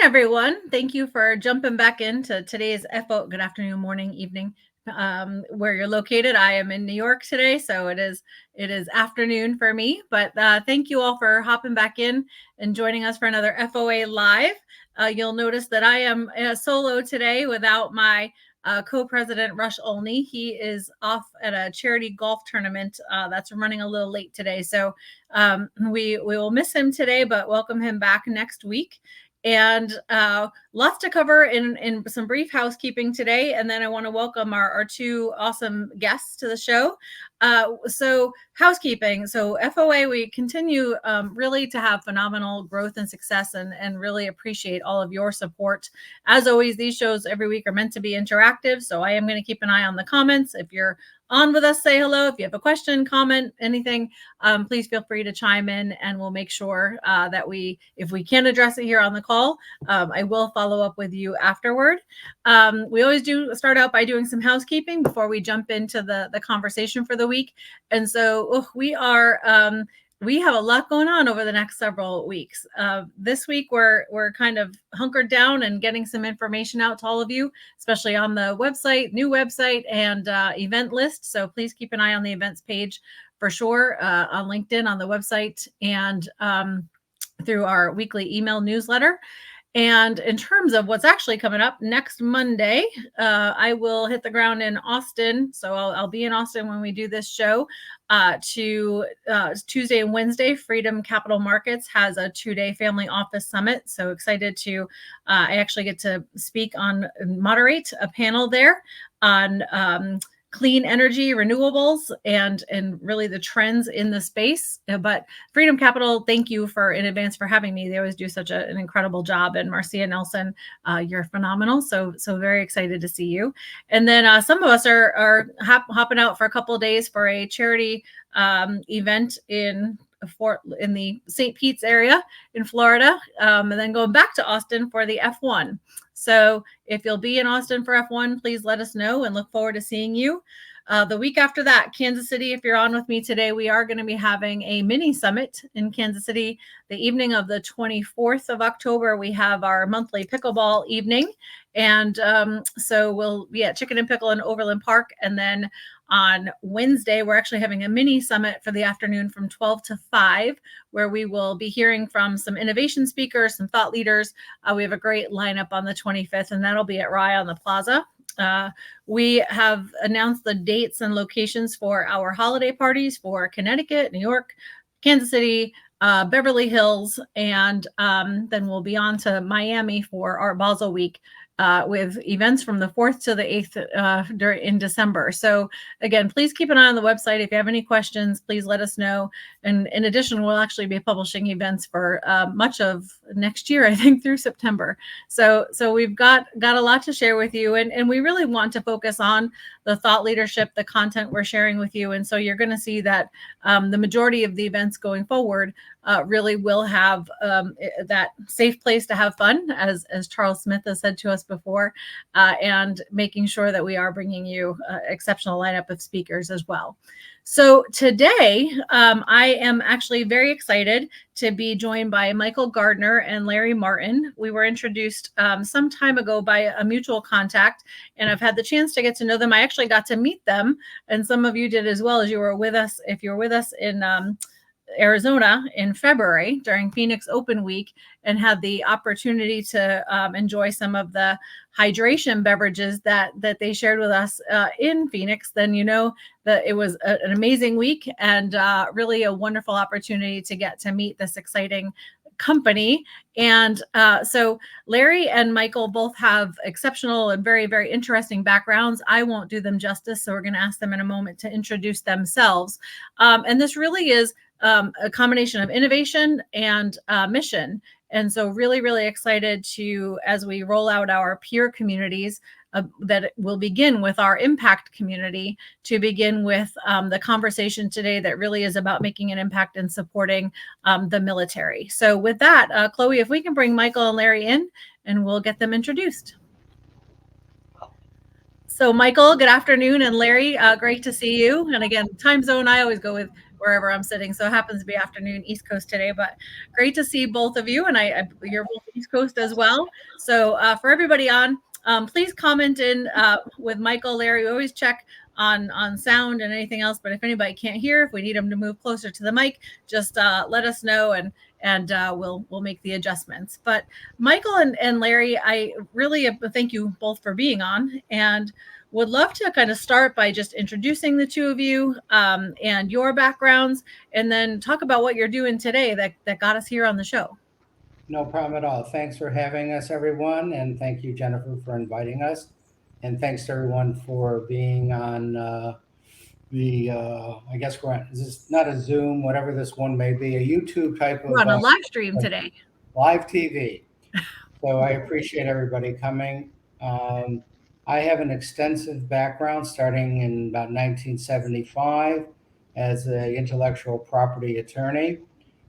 everyone. Thank you for jumping back into today's FO. Good afternoon, morning, evening, where you're located. I am in New York today, so it is afternoon for me. But thank you all for hopping back in and joining us for another FOA live. You'll notice that I am solo today without my co-president Rush Olney. He is off at a charity golf tournament that's running a little late today, so we will miss him today, but welcome him back next week. And lots to cover in some brief housekeeping today. And then I want to welcome our two awesome guests to the show. So housekeeping. So FOA, we continue really to have phenomenal growth and success and really appreciate all of your support. As always, these shows every week are meant to be interactive. So I am going to keep an eye on the comments. If you're on with us, say hello. If you have a question, comment, anything, please feel free to chime in and we'll make sure that if we can address it here on the call, I will follow up with you afterward. We always do start out by doing some housekeeping before we jump into the conversation for the week. And so we have a lot going on over the next several weeks. This week, we're kind of hunkered down and getting some information out to all of you, especially on the website, new website, and event list. So please keep an eye on the events page for sure, on LinkedIn, on the website, and through our weekly email newsletter. And in terms of what's actually coming up next Monday, I will hit the ground in Austin. So I'll be in Austin when we do this show. Tuesday and Wednesday, Freedom Capital Markets has a 2-day family office summit. So excited to, I actually get to speak on, moderate a panel there on clean energy, renewables, and really the trends in the space. But Freedom Capital, thank you in advance for having me. They always do such an incredible job. And Marcia Nelson, you're phenomenal. So very excited to see you. And then some of us are hopping out for a couple of days for a charity event in the St. Pete's area in Florida, and then going back to Austin for the F1. So if you'll be in Austin for F1, please let us know and look forward to seeing you. The week after that, Kansas City, if you're on with me today, we are going to be having a mini summit in Kansas City. The evening of the 24th of October, we have our monthly pickleball evening. And so we'll be at Chicken and Pickle in Overland Park. And then on Wednesday, we're actually having a mini summit for the afternoon from 12 to 5, where we will be hearing from some innovation speakers, some thought leaders. We have a great lineup on the 25th, and that'll be at Rye on the Plaza. We have announced the dates and locations for our holiday parties for Connecticut, New York, Kansas City, Beverly Hills, and then we'll be on to Miami for Art Basel Week, with events from the 4th to the 8th in December. So again, please keep an eye on the website. If you have any questions, please let us know. And in addition, we'll actually be publishing events for much of next year, I think, through September. So we've got a lot to share with you. And we really want to focus on the thought leadership, the content we're sharing with you. And so you're going to see that the majority of the events going forward really will have that safe place to have fun, as Charles Smith has said to us before, and making sure that we are bringing you exceptional lineup of speakers as well. So today, I am actually very excited to be joined by Michael Gardner and Larry Martin. We were introduced some time ago by a mutual contact, and I've had the chance to get to know them. I actually got to meet them, and some of you did as well, as you were with us. If you were with us in Arizona in February during Phoenix Open Week, and had the opportunity to enjoy some of the hydration beverages that they shared with us in Phoenix, then you know that it was an amazing week and really a wonderful opportunity to get to meet this exciting company. And so Larry and Michael both have exceptional and very, very interesting backgrounds. I won't do them justice, so we're going to ask them in a moment to introduce themselves. And this really is a combination of innovation and mission. And so really, really excited to, as we roll out our peer communities, that will begin with our impact community, to begin with the conversation today that really is about making an impact and supporting the military. So with that, Chloe, if we can bring Michael and Larry in, and we'll get them introduced. So Michael, good afternoon, and Larry, great to see you. And again, time zone, I always go with wherever I'm sitting. So it happens to be afternoon East Coast today, but great to see both of you. And you're both East Coast as well. So for everybody on, please comment in with Michael, Larry. We always check on sound and anything else. But if anybody can't hear, if we need them to move closer to the mic, just let us know and we'll make the adjustments. But Michael and Larry, I really thank you both for being on, and would love to kind of start by just introducing the two of you and your backgrounds, and then talk about what you're doing today that got us here on the show. No problem at all. Thanks for having us, everyone. And thank you, Jennifer, for inviting us. And thanks to everyone for being on I guess we're on, is this not a Zoom, whatever this one may be, a YouTube type of We're on a live stream today. Live TV. So I appreciate everybody coming. I have an extensive background starting in about 1975 as an intellectual property attorney,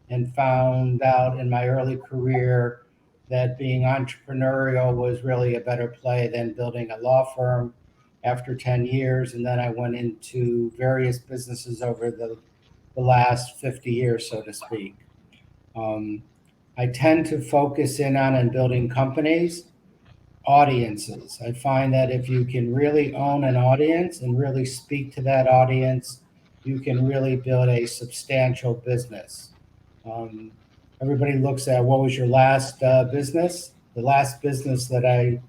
and found out in my early career that being entrepreneurial was really a better play than building a law firm after 10 years. And then I went into various businesses over the last 50 years, so to speak. I tend to focus in on and building companies, audiences. I find that if you can really own an audience and really speak to that audience, you can really build a substantial business. Everybody looks at what was your last business. The last business that I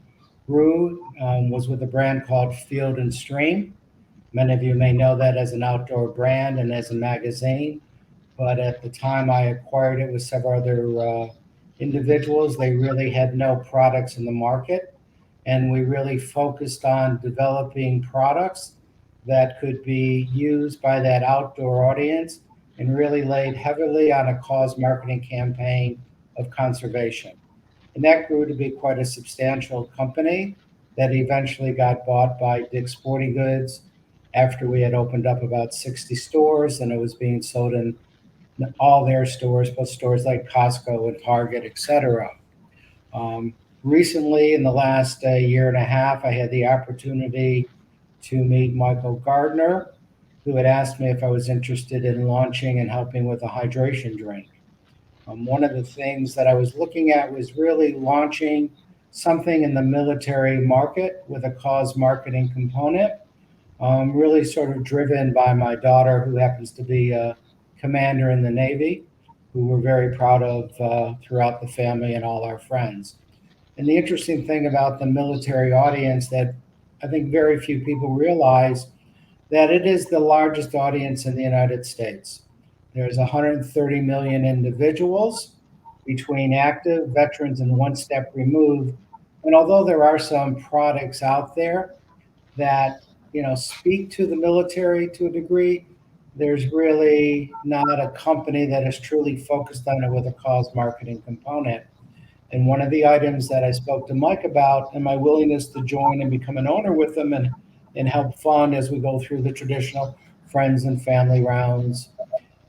grew was with a brand called Field and Stream. Many of you may know that as an outdoor brand and as a magazine. But at the time I acquired it with several other individuals, they really had no products in the market. And we really focused on developing products that could be used by that outdoor audience, and really laid heavily on a cause marketing campaign of conservation. And that grew to be quite a substantial company that eventually got bought by Dick's Sporting Goods after we had opened up about 60 stores, and it was being sold in all their stores, but stores like Costco and Target, etc. Recently, in the last year and a half, I had the opportunity to meet Michael Gardner, who had asked me if I was interested in launching and helping with a hydration drink. One of the things that I was looking at was really launching something in the military market with a cause marketing component, really sort of driven by my daughter, who happens to be a commander in the Navy, who we're very proud of throughout the family and all our friends. And the interesting thing about the military audience that I think very few people realize, that it is the largest audience in the United States. There's 130 million individuals between active, veterans, and one step removed. And although there are some products out there that speak to the military to a degree, there's really not a company that is truly focused on it with a cause marketing component. And one of the items that I spoke to Mike about, and my willingness to join and become an owner with them and help fund as we go through the traditional friends and family rounds,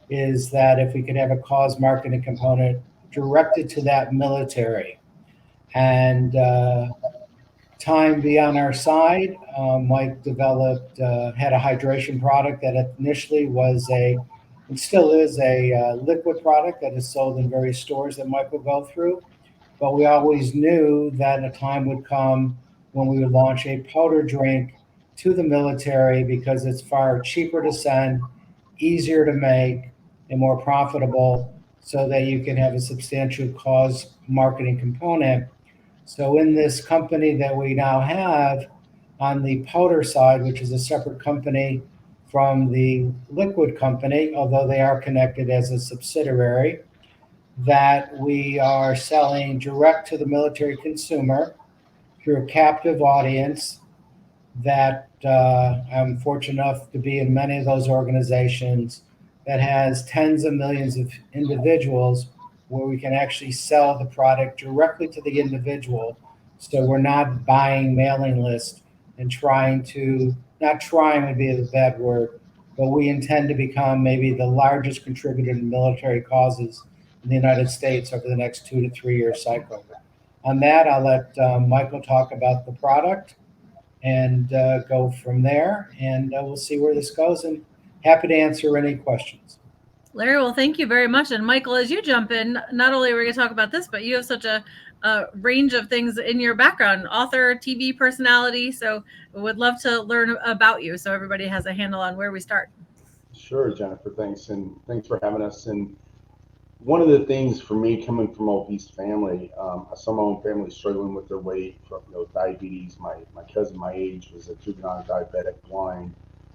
is that if we could have a cause marketing component directed to that military. And time be on our side, Mike developed, had a hydration product that initially was and still is a liquid product that is sold in various stores that Mike will go through. But we always knew that a time would come when we would launch a powder drink to the military, because it's far cheaper to send, easier to make, and more profitable, so that you can have a substantial cause marketing component. So in this company that we now have on the powder side, which is a separate company from the liquid company, although they are connected as a subsidiary, that we are selling direct to the military consumer through a captive audience that I'm fortunate enough to be in many of those organizations that has tens of millions of individuals, where we can actually sell the product directly to the individual. So we're not buying mailing lists and not trying would be the bad word, but we intend to become maybe the largest contributor to military causes in the United States over the next 2 to 3 year cycle. On that, I'll let Michael talk about the product and go from there, and we'll see where this goes, and happy to answer any questions. Larry, well, thank you very much. And Michael, as you jump in, not only are we going to talk about this, but you have such a range of things in your background, author, TV personality. So would love to learn about you so everybody has a handle on where we start. Sure, Jennifer, thanks. And thanks for having us. And one of the things for me coming from an obese family, I saw my own family struggling with their weight from diabetes. My cousin my age was a juvenile diabetic blind.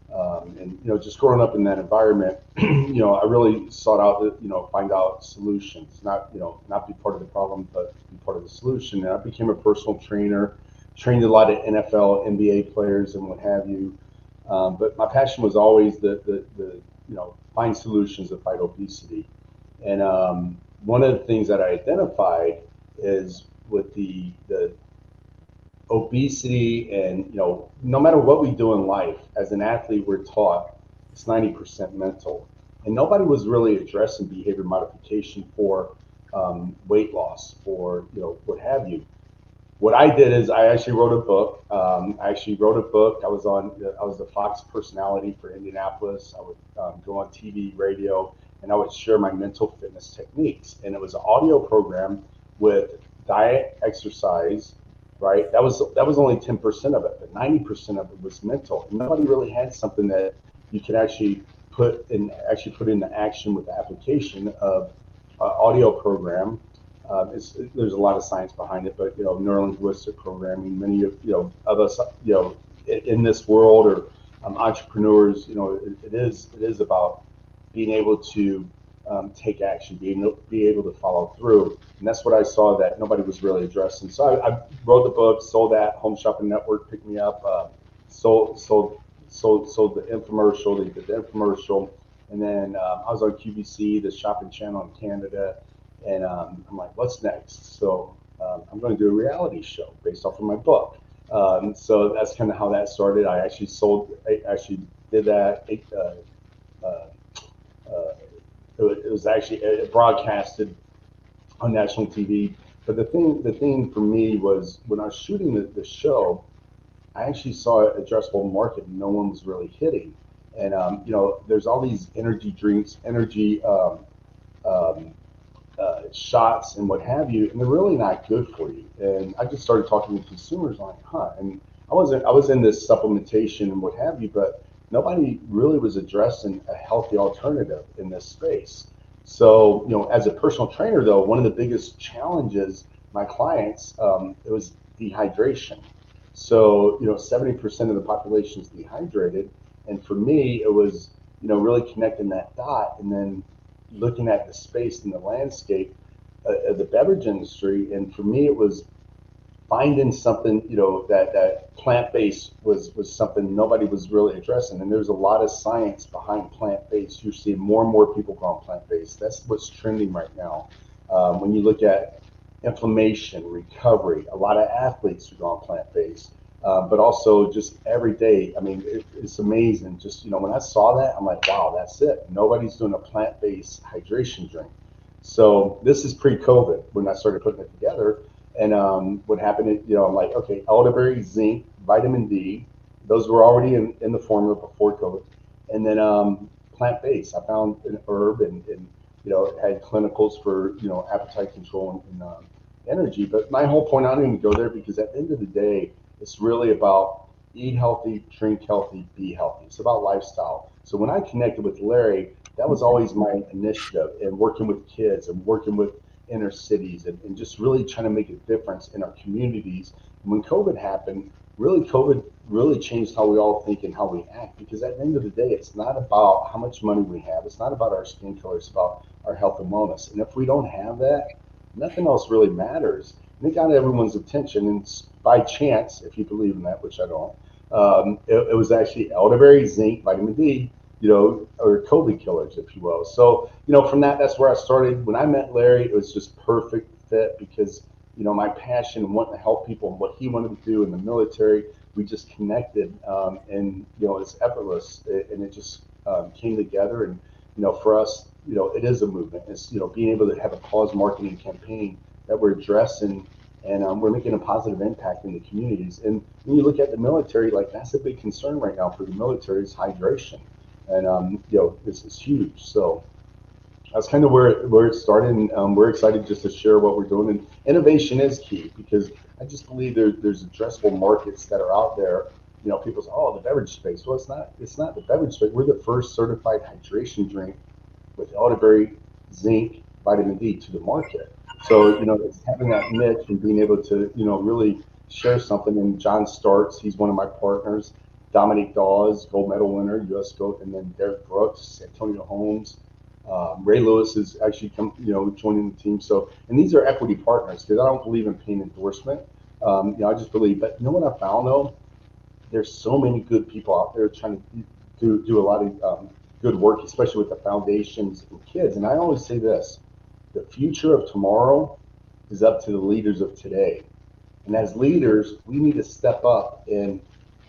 And just growing up in that environment, I really sought out to find out solutions, not be part of the problem, but be part of the solution. And I became a personal trainer, trained a lot of NFL, NBA players, and what have you. But my passion was always the find solutions to fight obesity. And one of the things that I identified is with the obesity, and no matter what we do in life, as an athlete, we're taught it's 90% mental, and nobody was really addressing behavior modification for weight loss, for what have you. What I did is I actually wrote a book. I was the Fox personality for Indianapolis. I would go on TV, radio, and I would share my mental fitness techniques. And it was an audio program with diet, exercise, right? That was only 10% of it, but 90% of it was mental. And nobody really had something that you could actually put into action with the application of audio program. There's a lot of science behind it, but neurolinguistic programming. Many of us in this world or entrepreneurs, it is about being able to take action, be able to follow through, and that's what I saw that nobody was really addressing. So I wrote the book, sold that. Home Shopping Network picked me up, sold the infomercial. They did the infomercial, and then I was on QVC, the shopping channel in Canada. And I'm like, what's next? So I'm going to do a reality show based off of my book. So that's kind of how that started. I actually did that. It was actually broadcasted on national TV. But the thing for me was when I was shooting the show, I actually saw an addressable market no one was really hitting. And there's all these energy drinks, energy shots and what have you, and they're really not good for you. And I just started talking to consumers like, and I was in this supplementation and what have you, but nobody really was addressing a healthy alternative in this space. So, as a personal trainer though, one of the biggest challenges my clients, it was dehydration. So, 70% of the population is dehydrated. And for me, it was, really connecting that dot and then looking at the space and the landscape of the beverage industry. And for me, it was finding something, that plant-based was something nobody was really addressing. And there's a lot of science behind plant-based. You're seeing more and more people going plant-based. That's what's trending right now. When you look at inflammation, recovery, a lot of athletes are going plant-based. But also just every day. I mean, it's amazing. Just, when I saw that, I'm like, wow, that's it. Nobody's doing a plant-based hydration drink. So this is pre-COVID when I started putting it together. And what happened, I'm like, okay, elderberry, zinc, vitamin D, those were already in the formula before COVID. And then plant-based, I found an herb and it had clinicals for, appetite control and energy. But my whole point, I don't even go there because at the end of the day, it's really about eat healthy, drink healthy, be healthy. It's about lifestyle. So when I connected with Larry, that was always my initiative, and working with kids and working with inner cities and just really trying to make a difference in our communities. And when COVID happened, COVID really changed how we all think and how we act, because at the end of the day, it's not about how much money we have. It's not about our skin color. It's about our health and wellness. And if we don't have that, nothing else really matters. And it got everyone's attention. And by chance, if you believe in that, which I don't, it was actually elderberry, zinc, vitamin D, or COVID killers, if you will. So, from that's where I started. When I met Larry, it was just perfect fit because, my passion and wanting to help people and what he wanted to do in the military, we just connected, and, it's effortless, and it just came together. And, for us, it is a movement. It's, being able to have a cause marketing campaign that we're addressing, and we're making a positive impact in the communities. And when you look at the military, like that's a big concern right now for the military is hydration. And, this is huge. So that's kind of where it started. And we're excited just to share what we're doing. And innovation is key because I just believe there's addressable markets that are out there. You know, people say, "Oh, the beverage space." Well, it's not the beverage space. We're the first certified hydration drink with elderberry, zinc, vitamin D to the market. So, you know, it's having that niche and being able to, you know, really share something. And John Starks, he's one of my partners. Dominique Dawes, gold medal winner, U.S. Gold, and then Derek Brooks, Antonio Holmes, Ray Lewis is actually joining the team. So, and these are equity partners because I don't believe in paying endorsement. You know, I just believe. But you know what I found though? There's so many good people out there trying to do a lot of good work, especially with the foundations and kids. And I always say this: the future of tomorrow is up to the leaders of today. And as leaders, we need to step up and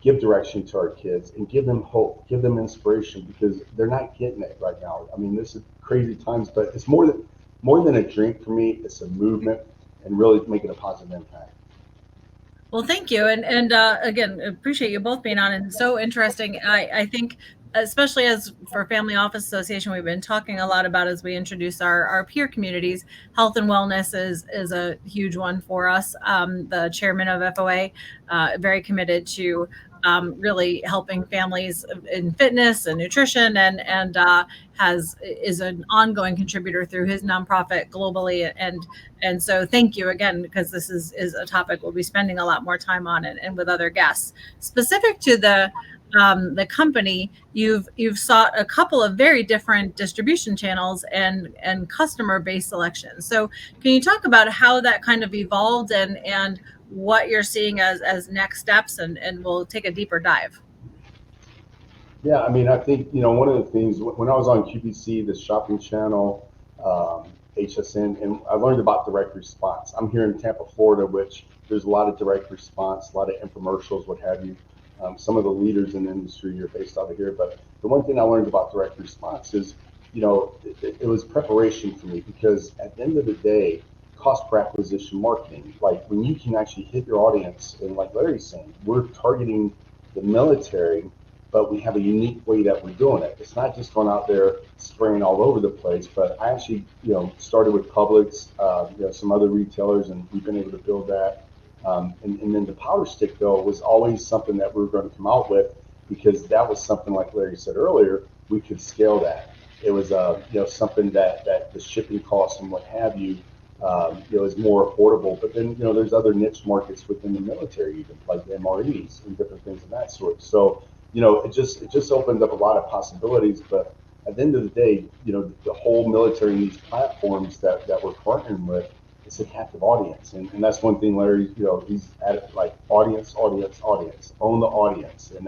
give direction to our kids and give them hope, give them inspiration because they're not getting it right now. I mean, this is crazy times, but it's more than a drink for me. It's a movement and really making a positive impact. Well, thank you. And again, appreciate you both being on, and so interesting. I think, especially as for Family Office Association, we've been talking a lot about as we introduce our peer communities. Health and wellness is a huge one for us. The chairman of FOA, very committed to really helping families in fitness and nutrition, and is an ongoing contributor through his nonprofit globally. And so thank you again, because this is a topic we'll be spending a lot more time on, and with other guests. Specific to the company, you've sought a couple of very different distribution channels and customer base selections. So can you talk about how that kind of evolved and what you're seeing as next steps, and we'll take a deeper dive. Yeah, I mean, I think, you know, one of the things when I was on QVC, the shopping channel, HSN, and I learned about direct response. I'm here in Tampa, Florida, which there's a lot of direct response, a lot of infomercials, what have you. Some of the leaders in the industry are based out of here. But the one thing I learned about direct response is, you know, it was preparation for me because at the end of the day, cost per acquisition marketing, like when you can actually hit your audience, and like Larry's saying, we're targeting the military, but we have a unique way that we're doing it. It's not just going out there spraying all over the place, but I actually, you know, started with Publix, you know, some other retailers, and we've been able to build that. And then the powder stick though was always something that we were going to come out with because that was something like Larry said earlier, we could scale that. It was you know, something that the shipping costs and what have you, you know, is more affordable. But then, you know, there's other niche markets within the military, even like the MREs and different things of that sort. So, you know, it just opened up a lot of possibilities. But at the end of the day, you know, the whole military needs platforms that we're partnering with. It's a captive audience, and that's one thing Larry, you know, he's at it like audience, own the audience, and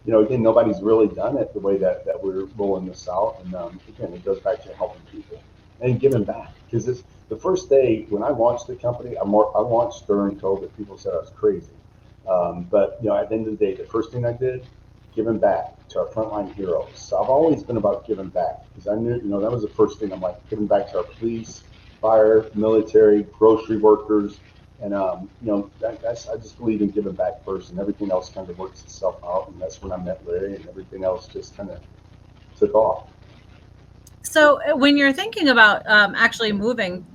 you know, again, nobody's really done it the way that we're rolling this out, and again, it goes back to helping people and giving back because it's the first day when I launched the company. I launched during COVID. People said I was crazy, but you know, at the end of the day, the first thing I did, giving back to our frontline heroes. So I've always been about giving back because I knew, you know, that was the first thing. I'm like giving back to our police, fire, military, grocery workers, and you know, that's I just believe in giving back first, and everything else kind of works itself out. And that's when I met Larry, and everything else just kind of took off. So when you're thinking about actually moving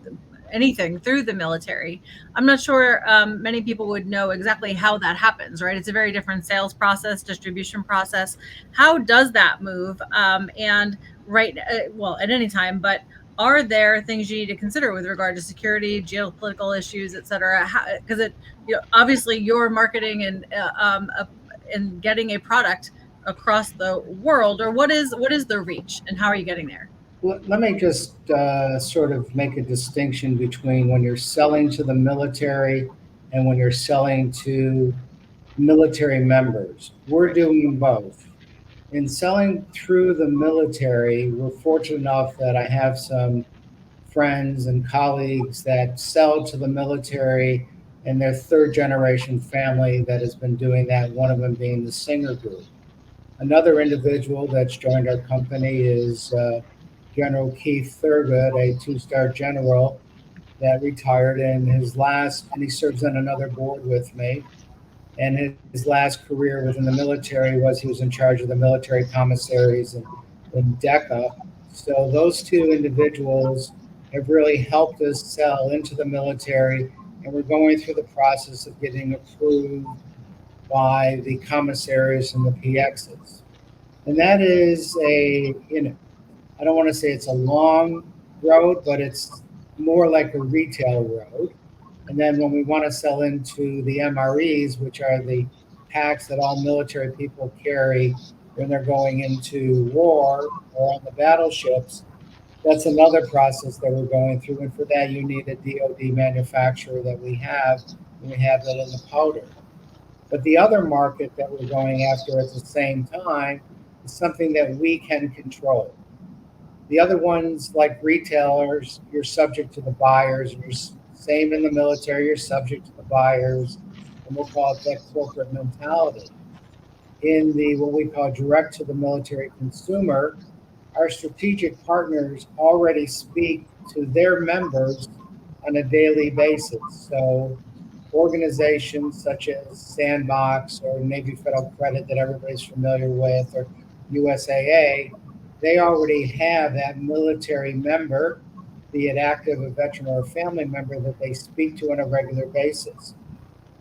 anything through the military, I'm not sure many people would know exactly how that happens, right? It's a very different sales process, distribution process. How does that move? And right, well, at any time, but are there things you need to consider with regard to security, geopolitical issues, et cetera? Because you know, obviously you're marketing and getting a product across the world, or what is the reach and how are you getting there? Let me just sort of make a distinction between when you're selling to the military and when you're selling to military members. We're doing both. In selling through the military, we're fortunate enough that I have some friends and colleagues that sell to the military and their third generation family that has been doing that, one of them being the Singer Group. Another individual that's joined our company is General Keith Thurgood, a two-star general that retired in and he serves on another board with me. And his last career within the military was he was in charge of the military commissaries in DECA. So those two individuals have really helped us sell into the military, and we're going through the process of getting approved by the commissaries and the PXs. And that is I don't want to say it's a long road, but it's more like a retail road. And then when we want to sell into the MREs, which are the packs that all military people carry when they're going into war or on the battleships, that's another process that we're going through. And for that, you need a DoD manufacturer that we have, and we have that in the powder. But the other market that we're going after at the same time is something that we can control. The other ones, like retailers, you're subject to the buyers. You're same in the military, you're subject to the buyers, and we'll call it that corporate mentality. In the what we call direct to the military consumer, our strategic partners already speak to their members on a daily basis. So organizations such as Sandbox or Navy Federal Credit that everybody's familiar with, or USAA, they already have that military member, be it active, a veteran, or a family member that they speak to on a regular basis.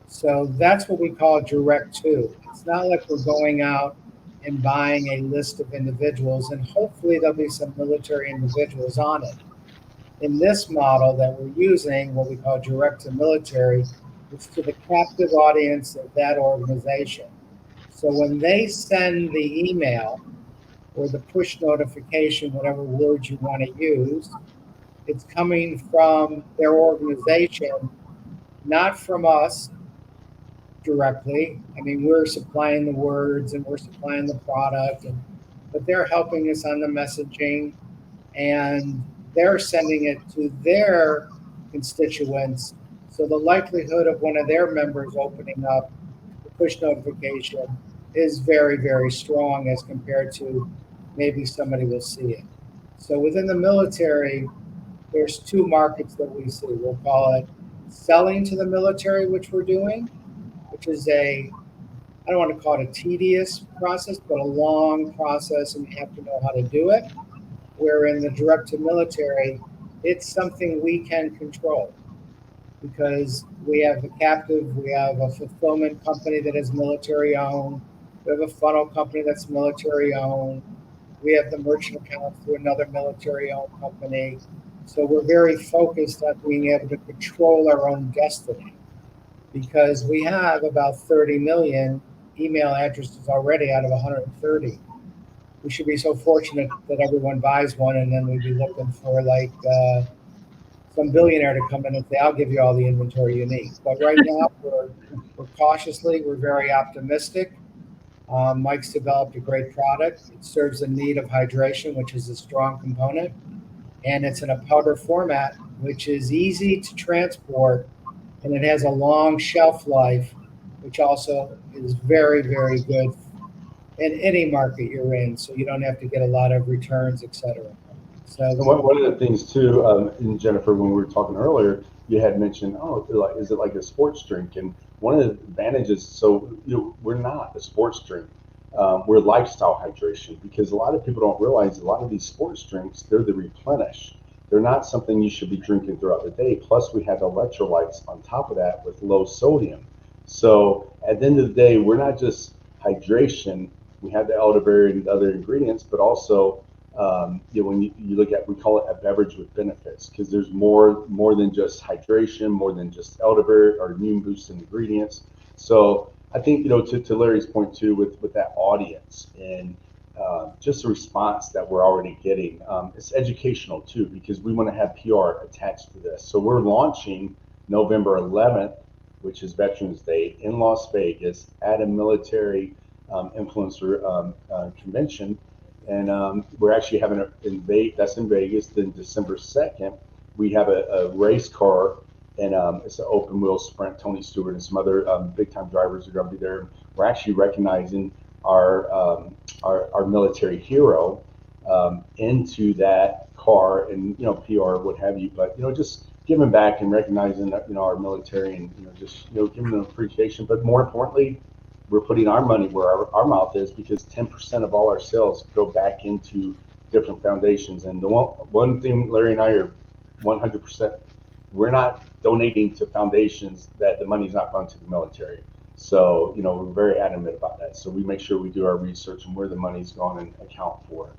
So that's what we call direct to. It's not like we're going out and buying a list of individuals, and hopefully there'll be some military individuals on it. In this model that we're using, what we call direct to military, it's to the captive audience of that organization. So when they send the email or the push notification, whatever word you want to use, it's coming from their organization, not from us directly. I mean, we're supplying the words and we're supplying the product, but they're helping us on the messaging, and they're sending it to their constituents. So the likelihood of one of their members opening up the push notification is very, very strong as compared to maybe somebody will see it. So within the military, there's two markets that we see. We'll call it selling to the military, which we're doing, which is I don't want to call it a tedious process, but a long process, and you have to know how to do it. Where in the direct to military, it's something we can control because we have a captive, we have a fulfillment company that is military owned, we have a funnel company that's military owned, we have the merchant accounts through another military owned company. So we're very focused on being able to control our own destiny because we have about 30 million email addresses already out of 130. We should be so fortunate that everyone buys one, and then we'd be looking for like some billionaire to come in and say, "I'll give you all the inventory you need." But right now, we're very optimistic. Mike's developed a great product. It serves the need of hydration, which is a strong component, and it's in a powder format, which is easy to transport, and it has a long shelf life, which also is very, very good in any market you're in, so you don't have to get a lot of returns, etc. So one of the things too, and Jennifer, when we were talking earlier, you had mentioned, oh, is it like a sports drink? And one of the advantages, so we're not a sports drink. We're lifestyle hydration because a lot of people don't realize a lot of these sports drinks, they're the replenish. They're not something you should be drinking throughout the day. Plus, we have electrolytes on top of that with low sodium. So at the end of the day, we're not just hydration. We have the elderberry and other ingredients, but also when you look at, we call it a beverage with benefits because there's more than just hydration, more than just elderberry or immune boosting ingredients. So I think to Larry's point too, with that audience and just the response that we're already getting, it's educational too because we want to have PR attached to this. So we're launching November 11th, which is Veterans Day, in Las Vegas at a military influencer convention, and we're actually having that's in Vegas. Then December 2nd, we have a race car, and it's an open wheel sprint. Tony Stewart and some other big time drivers are going to be there. We're actually recognizing our military hero into that car, and PR, what have you. But just giving back and recognizing that our military, and just giving them appreciation. But more importantly, we're putting our money where our mouth is because 10% of all our sales go back into different foundations. And the one thing Larry and I are 100%, we're not donating to foundations that the money's not gone to the military. So, we're very adamant about that. So we make sure we do our research and where the money's gone and account for it.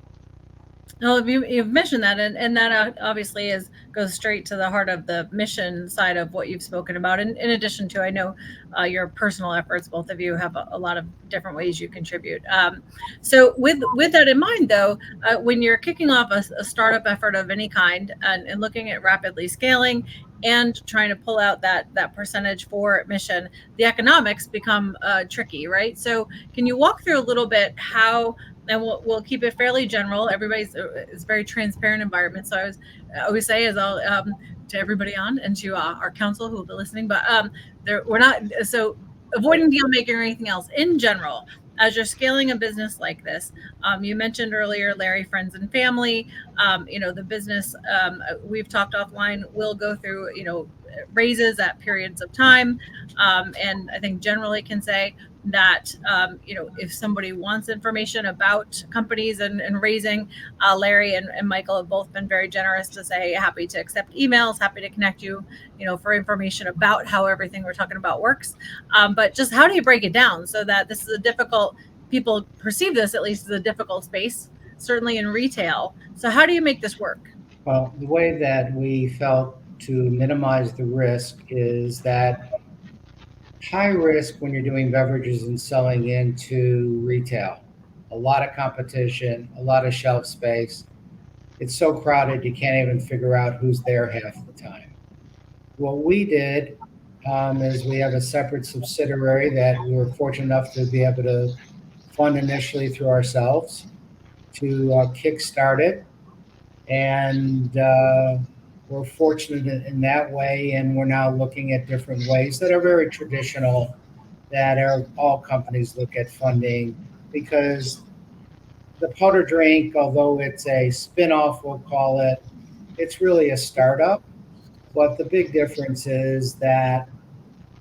Well, you've mentioned that, and that obviously goes straight to the heart of the mission side of what you've spoken about. And in addition to, I know your personal efforts, both of you have a lot of different ways you contribute. So with that in mind, though, when you're kicking off a startup effort of any kind and looking at rapidly scaling and trying to pull out that percentage for mission, the economics become tricky, right? So can you walk through a little bit how? And we'll keep it fairly general. Everybody's is very transparent environment. So I always say, as I'll to everybody on and to our council who will be listening, but we're not so avoiding deal making or anything else. In general, as you're scaling a business like this, you mentioned earlier, Larry, friends and family. The business we've talked offline will go through raises at periods of time, and I think generally can say that if somebody wants information about companies and raising, Larry and Michael have both been very generous to say happy to accept emails, happy to connect you for information about how everything we're talking about works. But just how do you break it down so that this is a difficult, people perceive this at least as a difficult space, certainly in retail. So how do you make this work? Well, the way that we felt to minimize the risk is that high risk when you're doing beverages and selling into retail. A lot of competition, a lot of shelf space. It's so crowded you can't even figure out who's there half the time. What we did is we have a separate subsidiary that we were fortunate enough to be able to fund initially through ourselves to kickstart it. And we're fortunate in that way, and we're now looking at different ways that are very traditional, that all companies look at funding, because the powder drink, although it's a spin-off, we'll call it, it's really a startup. But the big difference is that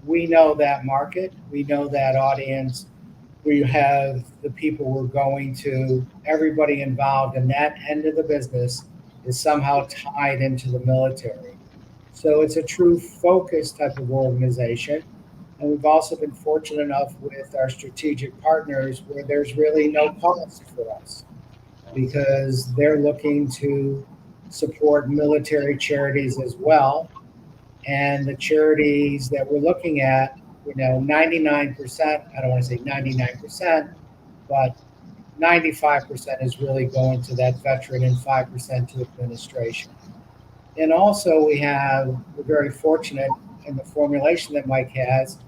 we know that market, we know that audience, we have the people we're going to, everybody involved in that end of the business is somehow tied into the military. So it's a true focus type of organization. And we've also been fortunate enough with our strategic partners where there's really no cost for us, because they're looking to support military charities as well. And the charities that we're looking at, 99%, I don't want to say 99%, but 95% is really going to that veteran and 5% to administration. And also we're very fortunate in the formulation that Mike has.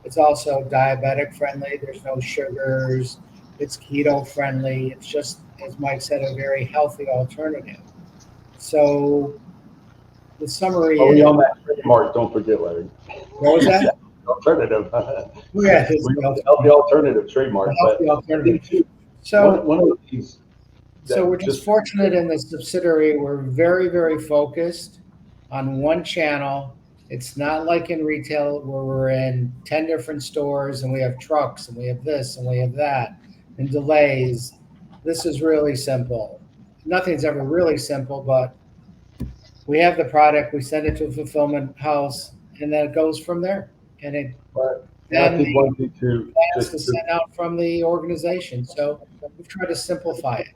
It's also diabetic friendly. There's no sugars. It's keto friendly. It's just, as Mike said, a very healthy alternative. So the summary is... on that trademark, don't forget, Larry. What was that? Alternative. Yeah, the alternative trademark. Healthy alternative. So one of these. So we're just fortunate in the subsidiary. We're very, very focused on one channel. It's not like in retail where we're in 10 different stores and we have trucks and we have this and we have that and delays. This is really simple. Nothing's ever really simple, but we have the product, we send it to a fulfillment house, and then it goes from there. And I think one thing too, just to send out from the organization. So we've tried to simplify it.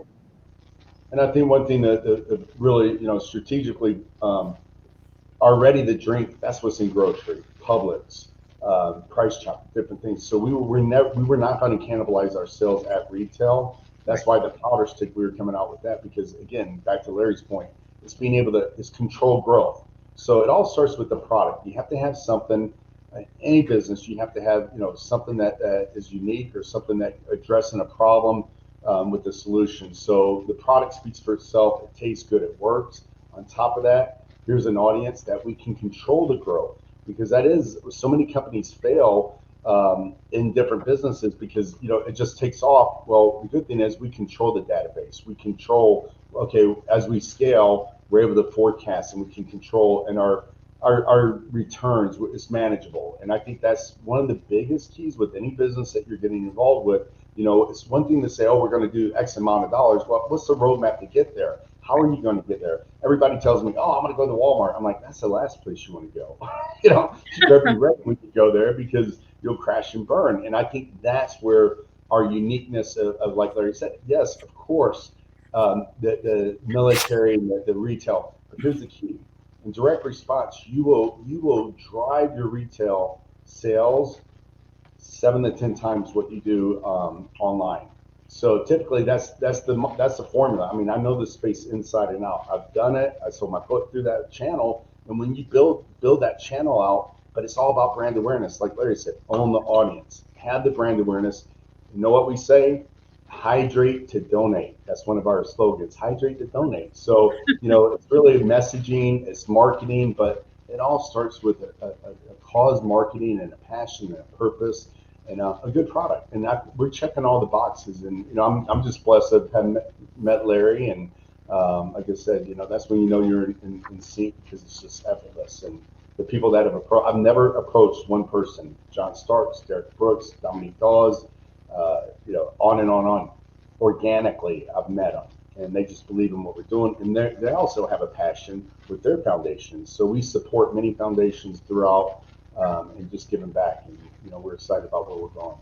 And I think one thing that really, strategically, are ready to drink. That's what's in grocery, Publix, Price Chopper, different things. So we were not going to cannibalize our sales at retail. That's why the powder stick, we were coming out with that, because again, back to Larry's point, it's being able to control growth. So it all starts with the product. You have to have something. Any business, you have to have something that is unique, or something that addressing a problem with the solution. So the product speaks for itself. It tastes good. It works. On top of that, here's an audience that we can control the growth, because that is, so many companies fail in different businesses because it just takes off. Well, the good thing is we control the database. We control, okay, as we scale, we're able to forecast, and we can control, and our returns is manageable. And I think that's one of the biggest keys with any business that you're getting involved with. It's one thing to say, oh, we're going to do X amount of dollars. Well, what's the roadmap to get there? How are you going to get there? Everybody tells me, oh, I'm going to go to Walmart. I'm like, that's the last place you want to go. You better be ready when you go there, because you'll crash and burn. And I think that's where our uniqueness of like Larry said, yes, of course, the military and the retail. But here's the key: in direct response, you will drive your retail sales 7 to 10 times what you do online. So typically that's the formula. I mean, I know the space inside and out. I've done it. I sold my foot through that channel. And when you build that channel out, but it's all about brand awareness. Like Larry said, own the audience, have the brand awareness. You know what we say? Hydrate to donate. That's one of our slogans. Hydrate to donate. So it's really messaging, it's marketing, but it all starts with a cause marketing and a passion and a purpose and a good product. And we're checking all the boxes. And I'm just blessed to have met Larry. And like I said, that's when you're in sync, because it's just effortless. And the people that I've never approached one person: John Starks, Derek Brooks, Dominique Dawes, on and on. Organically, I've met them, and they just believe in what we're doing. And they also have a passion with their foundations. So we support many foundations throughout, and just giving back. And we're excited about where we're going.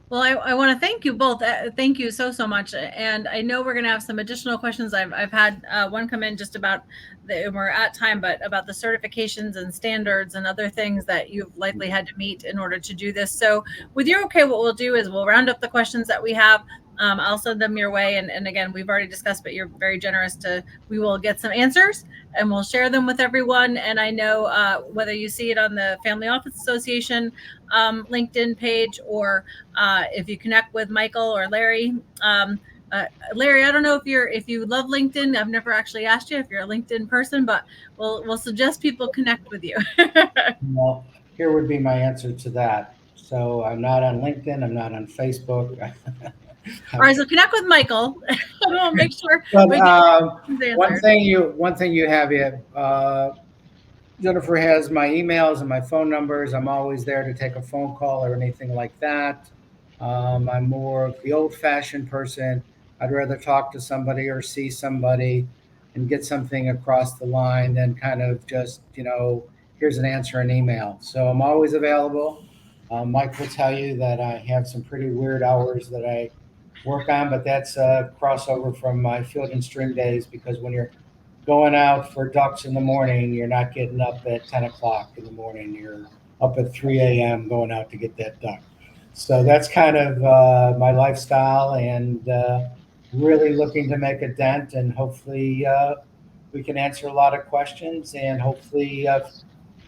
Well, I want to thank you both. Thank you so much. And I know we're going to have some additional questions. I've had one come in just about we're at time, but about the certifications and standards and other things that you've likely had to meet in order to do this. So with your okay, what we'll do is we'll round up the questions that we have. I'll send them your way. And again, we've already discussed, but you're very generous we will get some answers and we'll share them with everyone. And I know whether you see it on the Family Office Association LinkedIn page, or if you connect with Michael or Larry. Larry, I don't know if you love LinkedIn. I've never actually asked you if you're a LinkedIn person, but we'll suggest people connect with you. Well, here would be my answer to that. So I'm not on LinkedIn. I'm not on Facebook. All right, so connect with Michael. We'll make sure. But one thing you have here, Jennifer has my emails and my phone numbers. I'm always there to take a phone call or anything like that. I'm more of the old-fashioned person. I'd rather talk to somebody or see somebody and get something across the line than kind of just, here's an answer in email. So I'm always available. Mike will tell you that I have some pretty weird hours that I work on, but that's a crossover from my field and stream days, because when you're going out for ducks in the morning, you're not getting up at 10 o'clock in the morning. You're up at 3 a.m. going out to get that duck. So that's kind of my lifestyle, and really looking to make a dent, and hopefully we can answer a lot of questions. And hopefully if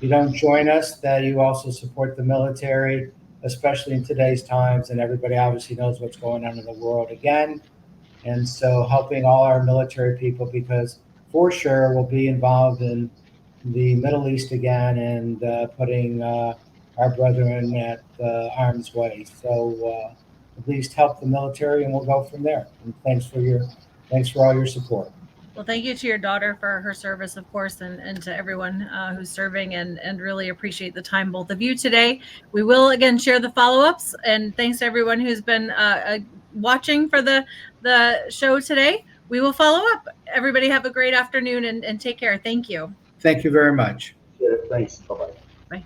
you don't join us, that you also support the military, especially in today's times. And everybody obviously knows what's going on in the world again. And so helping all our military people, because for sure we'll be involved in the Middle East again, and putting our brethren at harm's way. So at least help the military, and we'll go from there. And thanks for all your support. Well, thank you to your daughter for her service, of course, and to everyone who's serving, and really appreciate the time, both of you, today. We will again share the follow-ups, and thanks to everyone who's been watching for the show today. We will follow up. Everybody have a great afternoon, and take care. Thank you. Thank you very much. Yeah, thanks. Bye-bye. Bye.